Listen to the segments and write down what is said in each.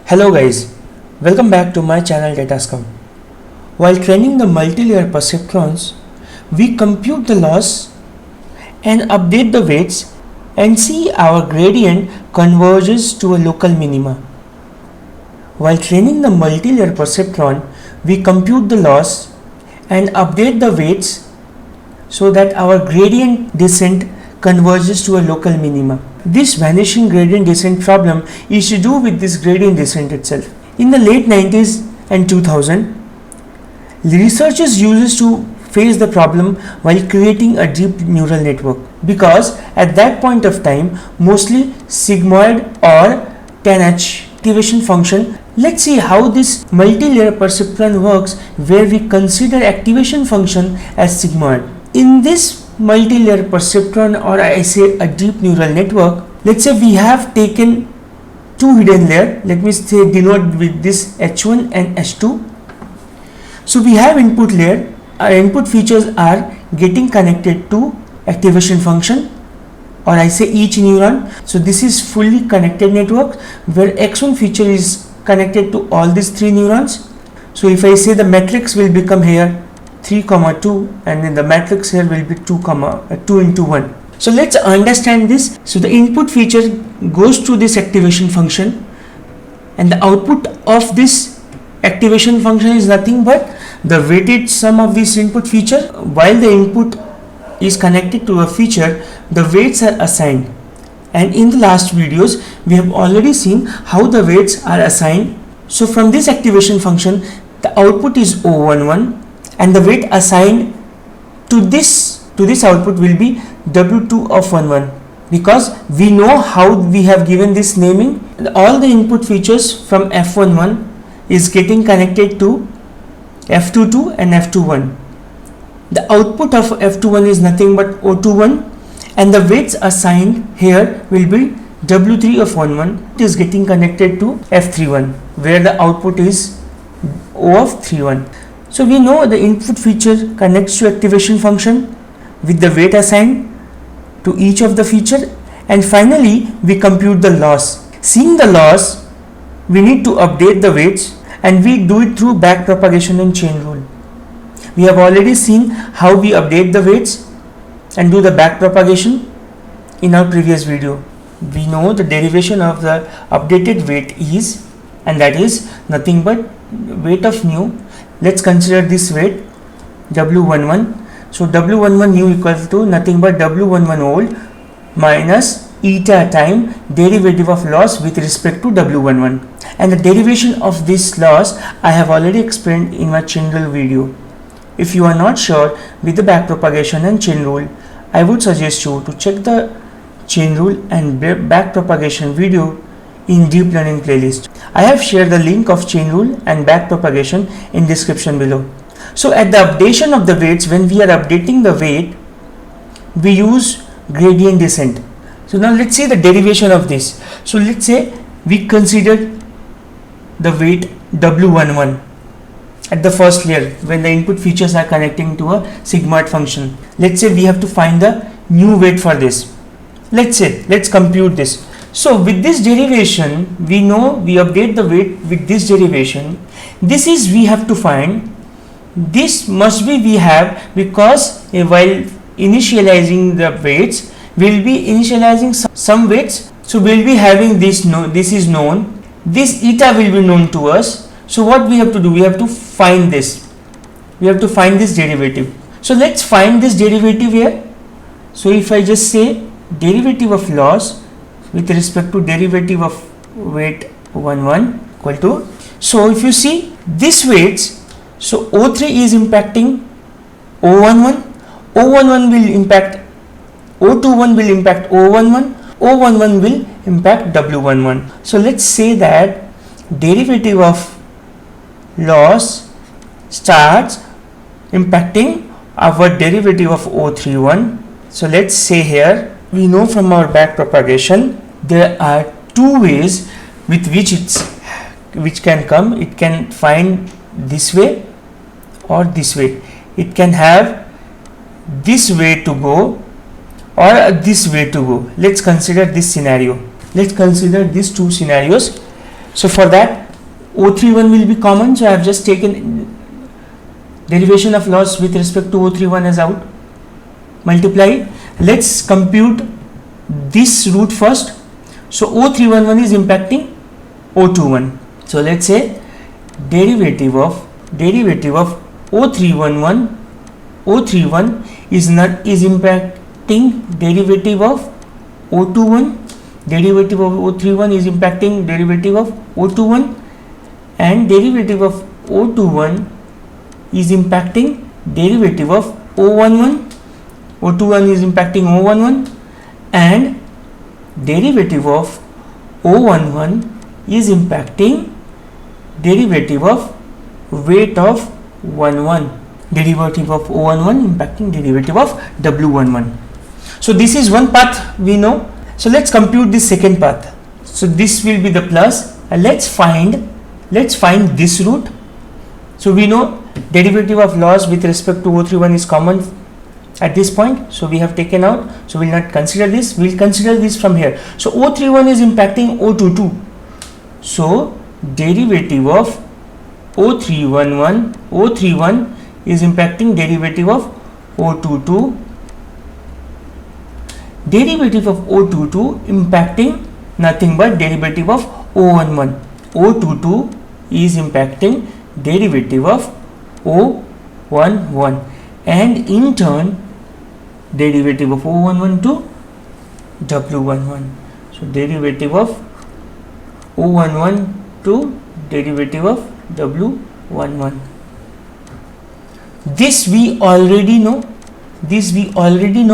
Hello guys, welcome back to my channel Data Scout. While training the multi-layer perceptrons, we compute the loss and update the weights and see our gradient converges to a local minima. While training the multi-layer perceptron, we compute the loss and update the weights so that our gradient descent converges to a local minima. This vanishing gradient descent problem is to do with this gradient descent itself. In the late 90s and 2000, researchers used to face the problem while creating a deep neural network, because at that point of time mostly sigmoid or 10H activation function. Let's see how this multi-layer perceptron works where we consider activation function as sigmoid. In this multi-layer perceptron, or I say a deep neural network, let's say we have taken two hidden layers. Let me say denote with this H1 and H2. So we have input layer. Our input features are getting connected to activation function, or I say each neuron. So this is fully connected network where X1 feature is connected to all these three neurons. So if I say the matrix will become here 3, 2, and then the matrix here will be 2 into 1. So let's understand this. So the input feature goes to this activation function, and the output of this activation function is nothing but the weighted sum of this input feature. While the input is connected to a feature, the weights are assigned. And in the last videos, we have already seen how the weights are assigned. So from this activation function, the output is O11, and the weight assigned to this output will be W2 of 11, because we know how we have given this naming. All the input features from F11 is getting connected to F22 and F21. The output of F21 is nothing but O21, and the weights assigned here will be W3 of 11. It is getting connected to F31, where the output is O of 31. So we know the input feature connects to activation function with the weight assigned to each of the feature, and finally we compute the loss. Seeing the loss, we need to update the weights, and we do it through backpropagation and chain rule. We have already seen how we update the weights and do the backpropagation in our previous video. We know the derivation of the updated weight is, and that is nothing but weight of nu. Let's consider this weight W11. So W11 nu equals to nothing but W11 old minus eta time derivative of loss with respect to W11. And the derivation of this loss I have already explained in my chain rule video. If you are not sure with the backpropagation and chain rule, I would suggest you to check the chain rule and backpropagation video in deep learning playlist. I have shared the link of chain rule and backpropagation in description below. So at the updation of the weights, when we are updating the weight, we use gradient descent. So now let's see the derivation of this. So let's say we considered the weight W11 at the first layer when the input features are connecting to a sigmoid function. Let's say we have to find the new weight for this. Let's compute this. So with this derivation, we know we update the weight with this derivation. This is we have to find. This must be we have, because while initializing the weights, we'll be initializing some weights. So we'll be having this, this is known. This eta will be known to us. So what we have to do? We have to find this. We have to find this derivative. So let's find this derivative here. So if I just say derivative of loss with respect to derivative of weight 11 equal to, so if you see this weights, so O3 is impacting O11, O11 will impact O21 will impact O11, O11 will impact W11. So let's say that derivative of loss starts impacting our derivative of O31. So let's say here, we know from our backpropagation there are two ways with which can come. It can find this way or this way. It can have this way to go or this way to go. Let's consider this scenario. Let's consider these two scenarios. So for that, O31 will be common. So I have just taken derivation of loss with respect to O31 as out. Multiply. Let's compute this root first. So O311 is impacting O21. So let's say derivative of O311, O31 is impacting derivative of O21, derivative of O31 is impacting derivative of O21, and derivative of O21 is impacting derivative of O11, O21 is impacting O11, and derivative of O11 is impacting derivative of weight of 11, derivative of O11 impacting derivative of W11. So this is one path we know. So let's compute this second path. So this will be the plus, and let's find this root. So we know derivative of loss with respect to O31 is common at this point, so we have taken out, so we'll not consider this, we'll consider this from here. So O31 is impacting O22, so derivative of O31 is impacting derivative of O22, derivative of O22 impacting nothing but derivative of O11, O22 is impacting derivative of O11, and in turn derivative of O11 to W11. So derivative of O11 to derivative of W11. This we already know.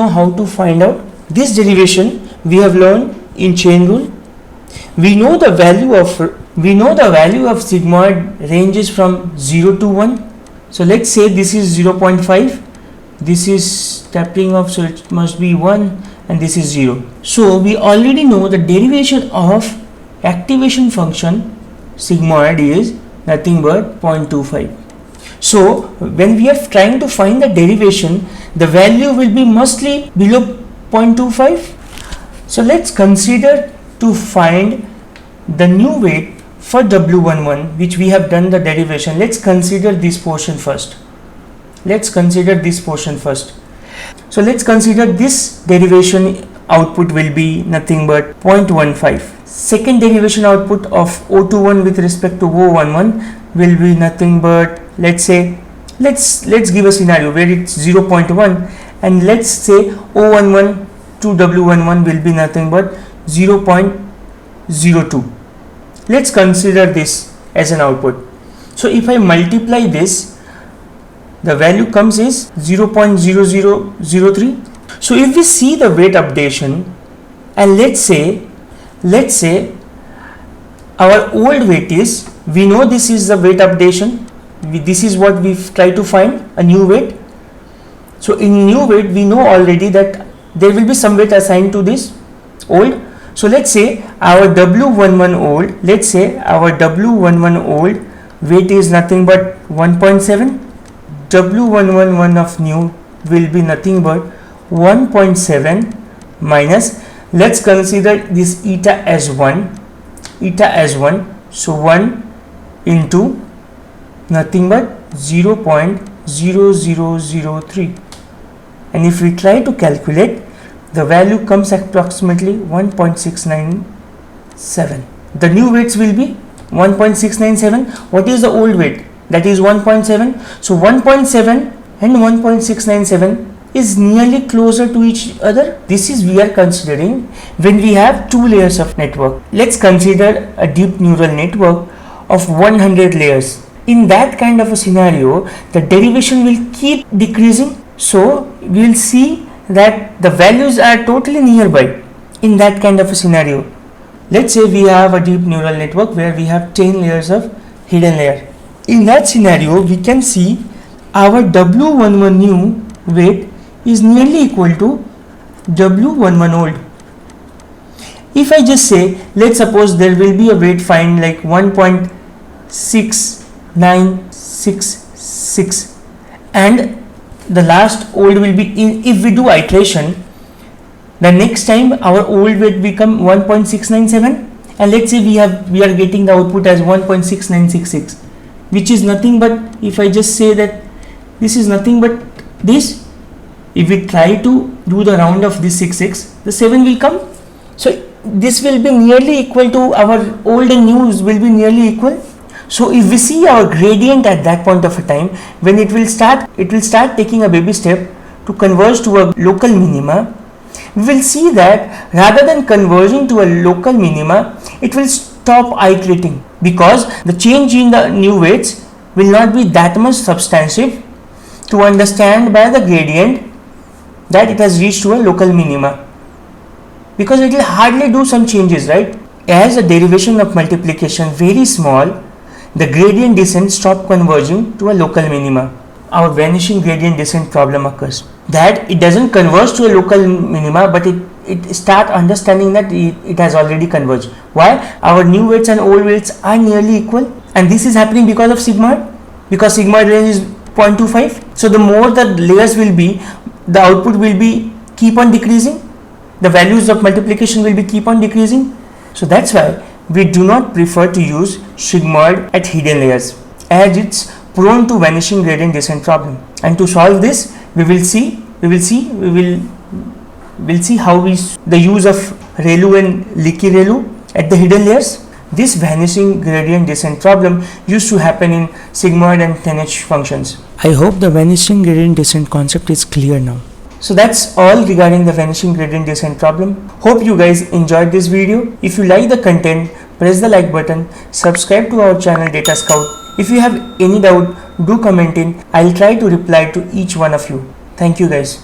How to find out. This derivation we have learned in chain rule. We know the value of sigmoid ranges from 0 to 1. So let's say this is 0.5, this is tapping off, so it must be 1, and this is 0. So we already know the derivation of activation function sigmoid is nothing but 0.25. So when we are trying to find the derivation, the value will be mostly below 0.25. So let's consider to find the new weight for W11, which we have done the derivation. Let's consider this portion first. So let's consider this derivation output will be nothing but 0.15. Second derivation output of O21 with respect to O11 will be nothing but, let's say, let's give a scenario where it's 0.1, and let's say O11 to W11 will be nothing but 0.02. Let's consider this as an output. So if I multiply this, the value comes is 0.0003. So if we see the weight updation, and let's say our old weight is, we know this is the weight updation, this is what we try to find, a new weight. So in new weight we know already that there will be some weight assigned to this old. So let's say our W11 old weight is nothing but 1.7. W11 of new will be nothing but 1.7 minus, let's consider this eta as 1. So 1 into nothing but 0.0003, and if we try to calculate, the value comes approximately 1.697. The new weights will be 1.697. What is the old weight? That is 1.7. So 1.7 and 1.697 is nearly closer to each other. This is we are considering when we have two layers of network. Let's consider a deep neural network of 100 layers. In that kind of a scenario, the derivation will keep decreasing. So we will see that the values are totally nearby in that kind of a scenario. Let's say we have a deep neural network where we have 10 layers of hidden layer. In that scenario, we can see our W11 new weight is nearly equal to W11 old. If I just say, let's suppose there will be a weight find like 1.6966, and the last old will be, if we do iteration, the next time our old weight become 1.697, and let's say we are getting the output as 1.6966, which is nothing but, if I just say that this is nothing but this, if we try to do the round of this 66, the 7 will come. So this will be nearly equal to our old and new will be nearly equal. So if we see our gradient at that point of a time, when it will start taking a baby step to converge to a local minima, we will see that rather than converging to a local minima, it will stop iterating, because the change in the new weights will not be that much substantive to understand by the gradient that it has reached to a local minima, because it will hardly do some changes, right? As the derivation of multiplication very small, the gradient descent stop converging to a local minima. Our vanishing gradient descent problem occurs. That it doesn't converge to a local minima, but it start understanding that it has already converged. Why? Our new weights and old weights are nearly equal, and this is happening because of sigmoid, because sigmoid range is 0.25. So the more the layers will be, the output will be keep on decreasing, the values of multiplication will be keep on decreasing. So that's why we do not prefer to use sigmoid at hidden layers, as it's prone to vanishing gradient descent problem. And to solve this, we'll see how the use of ReLU and leaky ReLU at the hidden layers. This vanishing gradient descent problem used to happen in sigmoid and 10H functions. I hope the vanishing gradient descent concept is clear now. So that's all regarding the vanishing gradient descent problem. Hope you guys enjoyed this video. If you like the content, press the like button, subscribe to our channel Data Scout. If you have any doubt, do comment in. I'll try to reply to each one of you. Thank you guys.